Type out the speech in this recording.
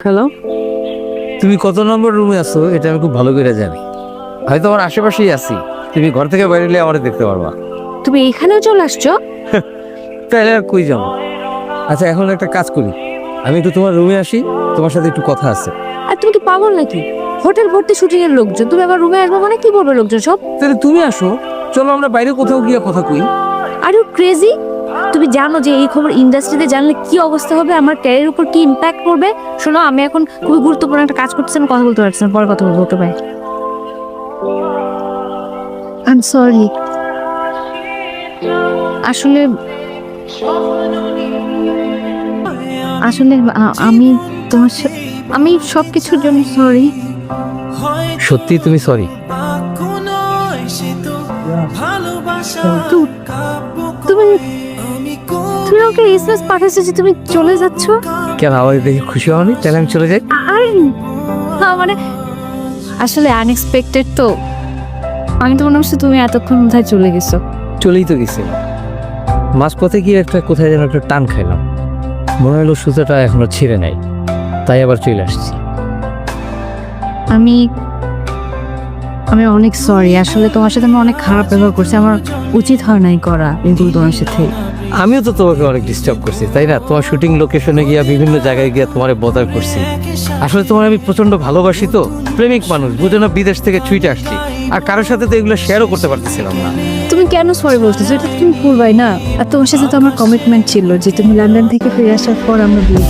Hello, তুমি কত নম্বর রুমে আছো এটা আমি খুব ভালো করে জানি। হয়তো আমার আশেপাশেই আছি, তুমি ঘর থেকে বেরোলে আমার দেখতে পারবা। তুমি এখানেও চলে আসছো? তাহলে আর কই যাবো? আচ্ছা, এখন একটা কাজ করি, আমি একটু তোমার রুমে আসি, তোমার সাথে একটু কথা আছে। আর তুমি কি পাগল নাকি? হোটেল ভর্তি শুটিং এর লোকজন, তুমি আবার রুমে আসবে মানে কি বলবে লোকজন সব? তাহলে তুমি আসো, চলো আমরা বাইরে কোথাও গিয়ে কথা কই। Are you crazy? তুমি জানো যে এই খবর ইন্ডাস্ট্রিতে জানলে কি অবস্থা হবে, আমার ক্যারিয়ারের উপর কি ইম্প্যাক্ট পড়বে? শোনো, আমি এখন খুবই গুরুত্বপূর্ণ একটা কাজ করতেছি, আমি কথা বলতে পারছি না, পরে কথা বলবো। ওকে, বাই। I am sorry. আসলে আসলে আমি তোমার আমি সবকিছুর জন্য সরি। সত্যি তুমি সরি? তুমি তুমি ওকে এসএমএস পাঠাচ্ছো যে তুমি চলে যাচ্ছ? কেন, আমাদের দেখে খুশি হওনি? তাহলে আমি চলে যাই। আর মানে আসলে আনএক্সপেক্টেড তো। আমি তো মনে হচ্ছে তুমি এতক্ষণ কোথায় চলে গেছো। চলেই তো গেছি, মাঝপথে গিয়ে একটা কোথায় যেন একটা টান খাইলাম, মনে হলো সুতাটা এখনো ছিঁড়ে নাই, তাই আবার চলে আসছি। আমি আমি অনেক সরি, আসলে তোমার সাথে আমি অনেক খারাপ ব্যবহার করছি, আমার উচিত হয় নাই করা এগুলো তোমার সাথে। আমিও তো তোমাকে অনেক ডিস্টার্ব করছি, তাই না? তোমার শুটিং লোকেশনে গিয়া বিভিন্ন জায়গায় গিয়া তোমার বদার করছি। আসলে তোমার আমি প্রচন্ড ভালোবাসি, তো প্রেমিক মানুষ, বুঝো না, বিদেশ থেকে ছুটে আসছি, আর কারোর সাথে তো এগুলো শেয়ারও করতে পারতেছিলাম না। তুমি কেন সরি বলতেছো? এটা তো তুমি করবাই না। আর তোমার সাথে তো আমার কমিটমেন্ট ছিল যে তুমি লন্ডন থেকে ফিরে আসার পর আমরা বিয়ে